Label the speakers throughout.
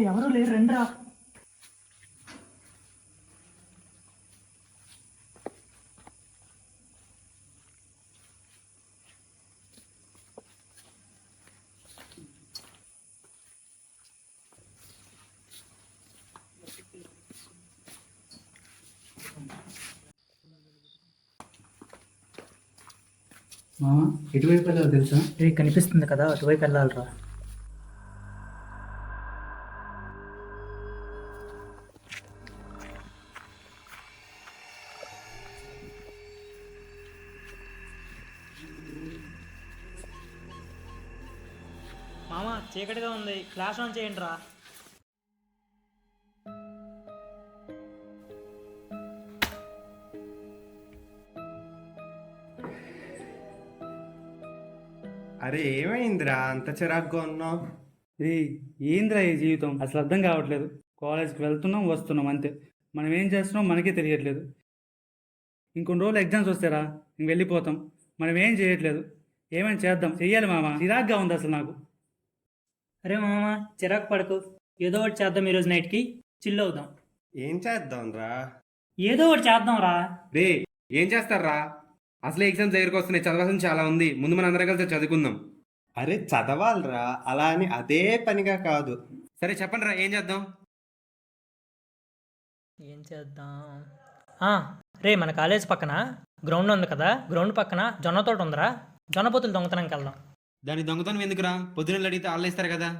Speaker 1: ఎవరు లేరు రండిరా.
Speaker 2: మామ ఎటువైపు వెళ్ళాలో తెలుసా?
Speaker 1: కనిపిస్తుంది కదా, అటువైపు వెళ్ళాలిరా. మామ చీకటిగా ఉంది, ఫ్లాష్ ఆన్ చేయండి రా.
Speaker 3: అరే ఏమైందిరా అంత చిరాగ్గా ఉన్నావు?
Speaker 2: రే, ఏంద్రా ఈ జీవితం అసలు అర్థం కావట్లేదు. కాలేజ్కి వెళ్తున్నాం వస్తున్నాం అంతే. మనం ఏం చేస్తున్నాం మనకే తెలియట్లేదు. ఇంకొన్ని రోజులు ఎగ్జామ్స్ వస్తారా, ఇంక వెళ్ళిపోతాం. మనం ఏం చేయట్లేదు. ఏమైనా చేద్దాం, చెయ్యాలి మామ. చిరాగ్గా ఉంది అసలు నాకు.
Speaker 1: అరే మామ చిరాకు పడకు, ఏదో ఒకటి చేద్దాం. ఈరోజు నైట్కి చిల్ అవుదాం.
Speaker 3: ఏం చేద్దాం రా?
Speaker 1: ఏదో ఒకటి చేద్దాం రా.
Speaker 4: రే ఏం చేస్తారా? అసలు ఎగ్జామ్స్ దగ్గరికి వస్తున్నాయి, చదవాల్సింది చాలా ఉంది. ముందు మన అందరం కలిసి చదువుకుందాం.
Speaker 3: అరే చదవాలరా, అలా అని అదే పనిగా కాదు.
Speaker 4: సరే చెప్పండి రా, ఏం చేద్దాం?
Speaker 1: ఏం చేద్దాం? రే మన కాలేజ్ పక్కన గ్రౌండ్ ఉంది కదా, గ్రౌండ్ పక్కన జొన్న తోట ఉందిరా. జొన్న పొత్తులు దొంగతనంకి వెళ్దాం.
Speaker 4: దాని దొంగతనం ఎందుకురా? పొద్దున అడిగితే వాళ్ళు ఇస్తారు కదా.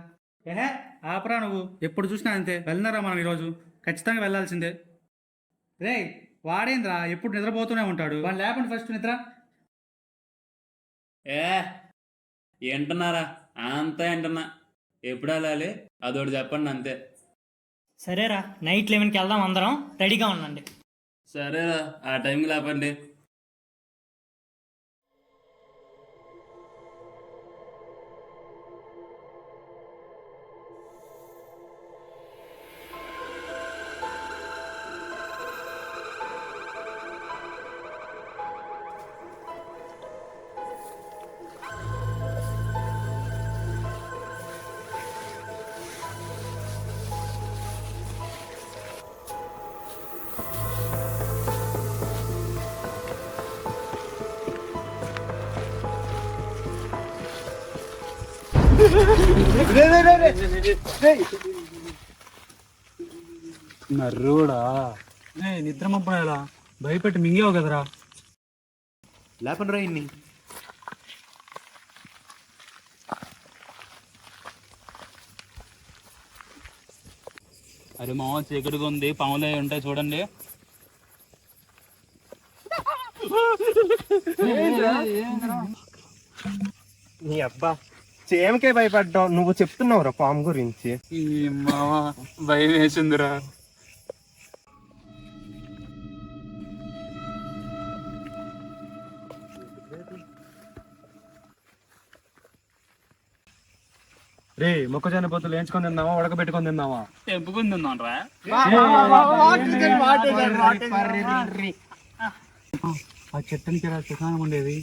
Speaker 2: ఏహే ఆపరా నువ్వు, ఎప్పుడు చూసినా అంతే. వెళ్ళినారా మనం ఈరోజు ఖచ్చితంగా వెళ్ళాల్సిందే. రే వాడేంద్రా ఎప్పుడు నిద్రపోతూనే ఉంటాడు. వాడు లేపండి ఫస్ట్ నిద్ర.
Speaker 5: ఏంటన్నారా? అంతా ఏంటన్నా, ఎప్పుడు వెళ్ళాలి అదొకటి చెప్పండి అంతే.
Speaker 1: సరేరా, నైట్ 11కి వెళ్దాం, అందరం రెడీగా ఉండండి.
Speaker 5: సరేరా, ఆ టైంకి లేపండి.
Speaker 2: నర్రోడా, నిద్ర మబ్బులా భయపెట్టి మింగావు కదరా.
Speaker 4: లేపండి రా ఇన్ని.
Speaker 5: అరే మామ చీకటిగా ఉంది, పాములు ఉంటాయి చూడండి.
Speaker 3: నీ అబ్బా చేమకే భయపడ్డావు, నువ్వు చెప్తున్నావురా పాము గురించి.
Speaker 5: ఈ మామ భయం వేసిందిరా.
Speaker 2: రే మొక్కజొన్న పొత్తులు వేయించుకొని తిందామా, ఉడకబెట్టుకొని తిందామా?
Speaker 5: తెంపుకుని తిందాం రా.
Speaker 2: ఆ చెట్టుకి సుఖానం ఉండేది.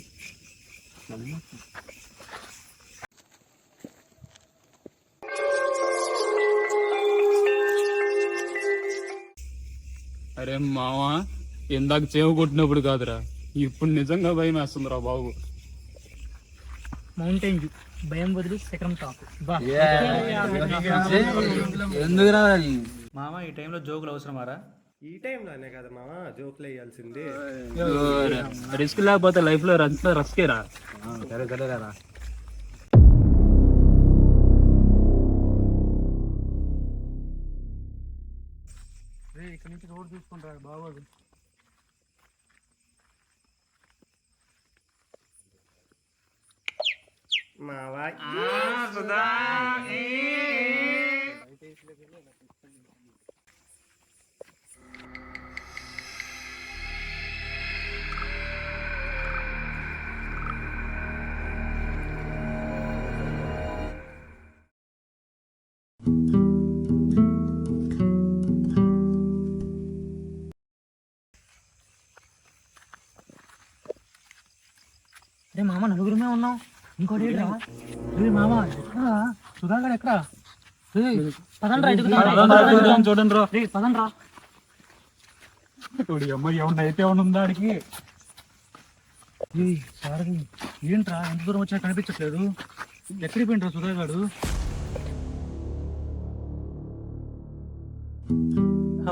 Speaker 5: అరే మామ, ఇందాక చేవు కొట్టినప్పుడు కాదురా, ఇప్పుడు నిజంగా భయం వేస్తుందిరా బాబు.
Speaker 1: మౌంటైన్ వ్యూ, భయం వదిలి శిఖరం టాప్.
Speaker 2: ఎందుకురా మామ ఈ టైంలో జోకులు అవసరమారా?
Speaker 3: ఈ టైంలోనే కదా మామ జోకులు వేయాల్సింది.
Speaker 5: రిస్క్ లేకపోతే లైఫ్ లో రస్కేరా.
Speaker 2: సరే సరేరా. ఇక్కడ నుంచి రోడ్ చూసుకుంటారు బాగోదు.
Speaker 3: మావా
Speaker 1: అరే మామ నలుగురమే ఉన్నాం, ఇంకోటి
Speaker 2: మామ ఎక్కడా సుధాకర్ ఎక్కడా?
Speaker 1: పదండ్రా,
Speaker 5: చూడండి రా
Speaker 1: పదండ్రా.
Speaker 5: అమ్మ ఏమన్నా అయితే ఏమన్నా ఉందా ఆడికి?
Speaker 2: ఏంట్రా ఎంత దూరం వచ్చినా కనిపించట్లేదు, ఎక్కడికి పోయింట్రా సుధాగాడు?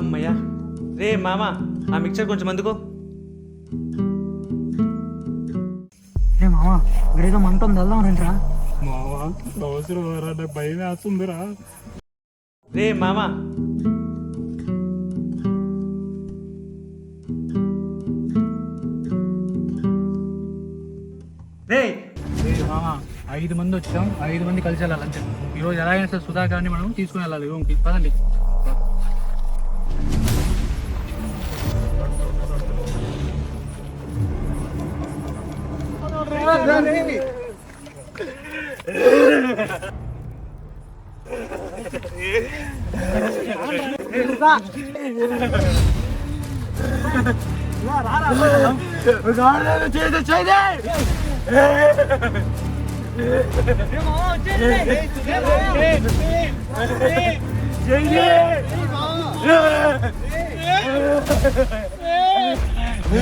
Speaker 2: అమ్మయ్యా. రే మామ, ఆ మిక్చర్ కొంచెం అందుకో.
Speaker 1: రే మామా, ఇక్కడేదో మంట ఉంది, వెళ్దాం రండిరా.
Speaker 5: మావా అవసరం రా, నాకు భయం వేస్తుందిరా.
Speaker 2: రే మామ, రే 5 మంది వచ్చాం, 5 మంది కలిసి వెళ్ళాలి అంతే. ఈరోజు ఎలా అయినా సరే సుధాకర్ని మనం తీసుకుని వెళ్ళాలి రూమ్కి. పదండి.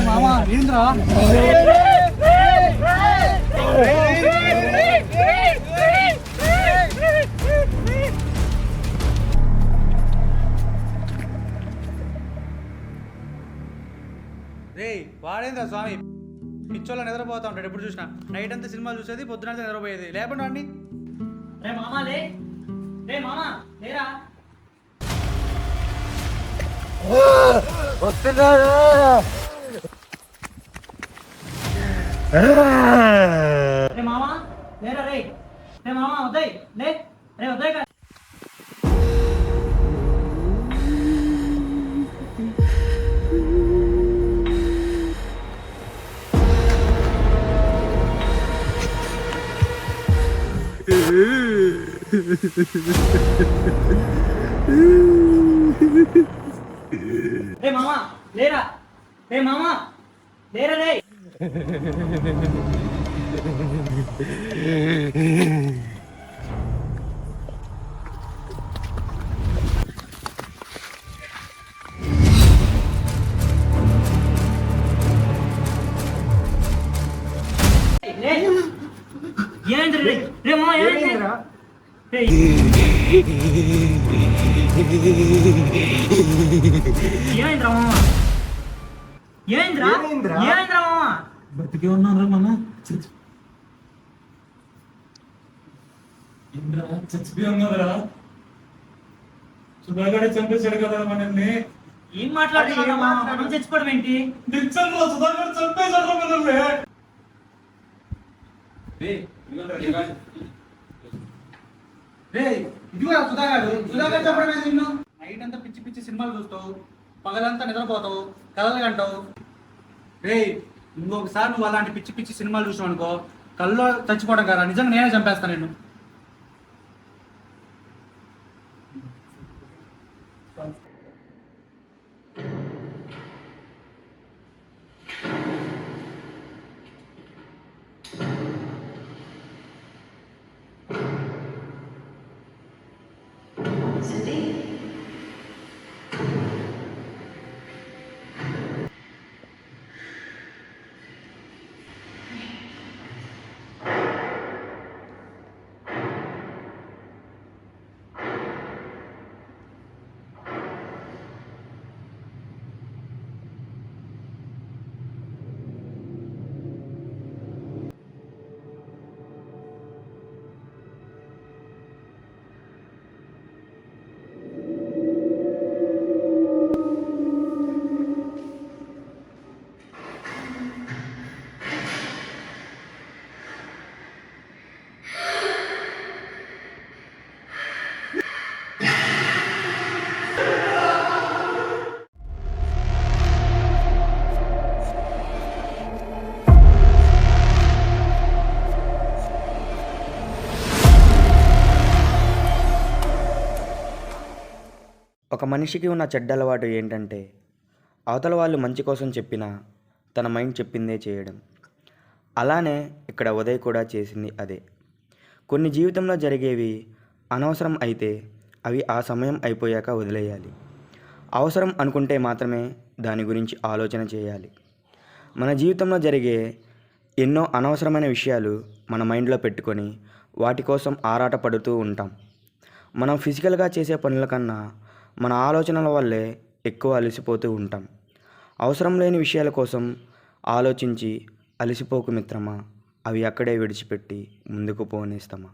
Speaker 2: మామా ఏంద్రా? రే వాడేంద్రా స్వామి, పిచ్చోళ్ళ నిద్రపోతా ఉంటాడు ఎప్పుడు చూసినా. నైట్ అంతా సినిమాలు చూసేది, పొద్దున నిద్రపోయేది. లేకుండా అండి.
Speaker 1: రే మామా లే, రే మామా లేరా. రే మామా లేరా. రే రే మామా ఉదయ్ లే, రే ఉదయ్ గా. రే మామా లేరా, రే మామా లేరా. రే ఏంద్ర? రే రే మామా ఏంద్రా? ఏమైంద్రా మామా? ఏమైంద్రా? ఏమైంద్రా మామా?
Speaker 2: బతికే ఉన్నారా మనం?
Speaker 5: చచ్చిపోయి ఉన్నదిరా. సుధాగాడే చంపేశాడు కదా మనల్ని.
Speaker 1: ఏం మాట్లాడుతున్నా మామా? మనం చచ్చిపోవడం ఏంటి?
Speaker 5: నిజంగా సుధాగాడు చంపేశాడు మనల్ని.
Speaker 2: రే ఇదిగో సుధాగాడు. సుధాగాడు చెప్పడమే నిన్ను. నైట్ అంతా పిచ్చి పిచ్చి సినిమాలు చూస్తావు, పగలంతా నిద్రపోతావు, కలలు కంటావు. రే ఇంకొకసారి నువ్వు అలాంటి పిచ్చి పిచ్చి సినిమాలు చూసావు అనుకో, కళ్ళు చచ్చిపోవడం కదా, నిజంగా నేనే చంపేస్తాను నిన్ను.
Speaker 6: ఒక మనిషికి ఉన్న చెడ్డ అలవాటు ఏంటంటే అవతల వాళ్ళు మంచి కోసం చెప్పినా తన మైండ్ చెప్పిందే చేయడం. అలానే ఇక్కడ ఉదయ్ కూడా చేసింది అదే. కొన్ని జీవితంలో జరిగేవి అనవసరం అయితే అవి ఆ సమయం అయిపోయాక వదిలేయాలి. అవసరం అనుకుంటే మాత్రమే దాని గురించి ఆలోచన చేయాలి. మన జీవితంలో జరిగే ఎన్నో అనవసరమైన విషయాలు మన మైండ్లో పెట్టుకొని వాటి కోసం ఆరాటపడుతూ ఉంటాం. మనం ఫిజికల్గా చేసే పనుల కన్నా మన ఆలోచనల వల్లే ఎక్కువ అలసిపోతూ ఉంటాం. అవసరం లేని విషయాల కోసం ఆలోచించి అలసిపోకు మిత్రమా, అవి అక్కడే విడిచిపెట్టి ముందుకు పోనిస్తామా.